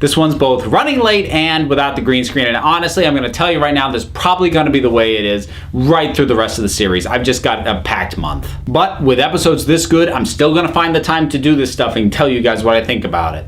This one's both running late and without the green screen, and honestly, I'm going to tell you right now, this is probably going to be the way it is right through the rest of the series. I've just got a packed month. But with episodes this good, I'm still going to find the time to do this stuff and tell you guys what I think about it.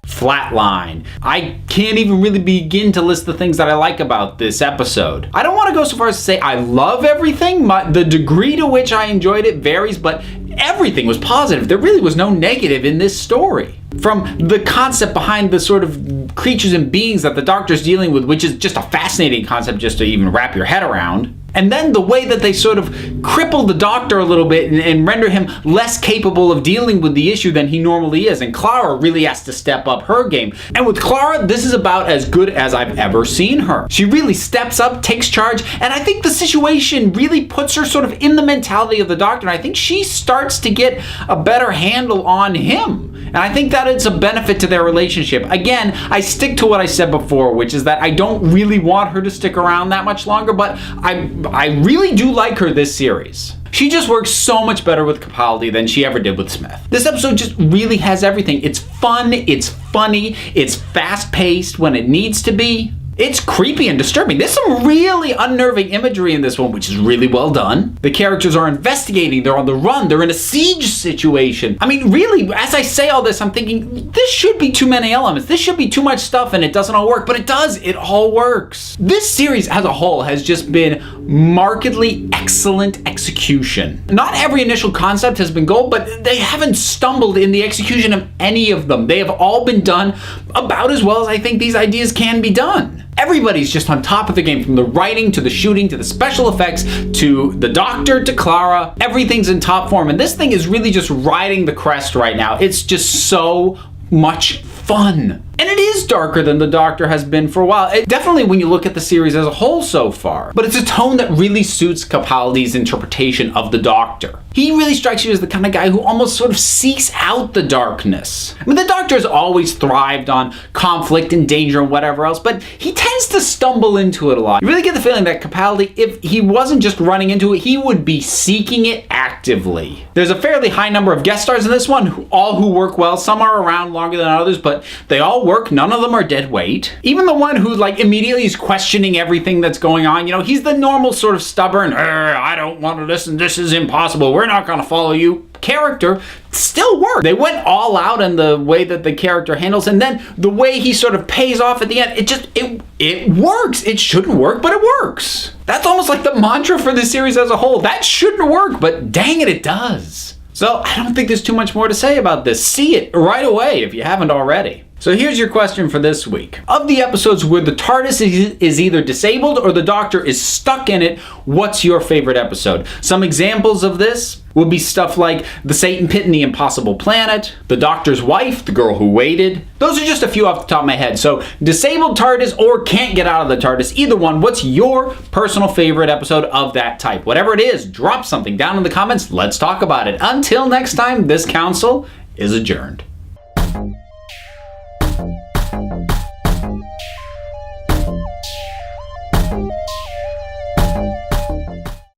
Flatline. I can't even really begin to list the things that I like about this episode. I don't want to go so far as to say I love everything. The degree to which I enjoyed it varies, but everything was positive. There really was no negative in this story. From the concept behind the sort of creatures and beings that the Doctor's dealing with, which is just a fascinating concept just to even wrap your head around. And then the way that they sort of cripple the Doctor a little bit and render him less capable of dealing with the issue than he normally is. And Clara really has to step up her game. And with Clara, this is about as good as I've ever seen her. She really steps up, takes charge, and I think the situation really puts her sort of in the mentality of the Doctor. And I think she starts to get a better handle on him. And I think that it's a benefit to their relationship. Again, I stick to what I said before, which is that I don't really want her to stick around that much longer, but I really do like her this series. She just works so much better with Capaldi than she ever did with Smith. This episode just really has everything. It's fun, it's funny, it's fast-paced when it needs to be. It's creepy and disturbing. There's some really unnerving imagery in this one, which is really well done. The characters are investigating, they're on the run, they're in a siege situation. I mean, really, as I say all this, I'm thinking, this should be too many elements. This should be too much stuff and it doesn't all work, but it does. It all works. This series as a whole has just been markedly excellent execution. Not every initial concept has been gold, but they haven't stumbled in the execution of any of them. They have all been done about as well as I think these ideas can be done. Everybody's just on top of the game, from the writing to the shooting to the special effects to the Doctor to Clara. Everything's in top form, and this thing is really just riding the crest right now. It's just so much fun. And it is darker than the Doctor has been for a while. Definitely when you look at the series as a whole so far. But it's a tone that really suits Capaldi's interpretation of the Doctor. He really strikes you as the kind of guy who almost sort of seeks out the darkness. I mean, the Doctor has always thrived on conflict and danger and whatever else, but he tends to stumble into it a lot. You really get the feeling that Capaldi, if he wasn't just running into it, he would be seeking it actively. There's a fairly high number of guest stars in this one, all who work well. Some are around longer than others, but they all work. None of them are dead weight. Even the one who immediately is questioning everything that's going on, he's the normal sort of stubborn, I don't want to listen, this is impossible, we're not going to follow you character, still work. They went all out in the way that the character handles, and then the way he sort of pays off at the end, it works. It shouldn't work, but it works. That's almost like the mantra for the series as a whole. That shouldn't work, but dang it, it does. So I don't think there's too much more to say about this. See it right away if you haven't already. So here's your question for this week. Of the episodes where the TARDIS is either disabled or the Doctor is stuck in it, what's your favorite episode? Some examples of this would be stuff like The Satan Pit and the Impossible Planet, The Doctor's Wife, The Girl Who Waited. Those are just a few off the top of my head. So disabled TARDIS or can't get out of the TARDIS, either one, what's your personal favorite episode of that type? Whatever it is, drop something down in the comments. Let's talk about it. Until next time, this council is adjourned.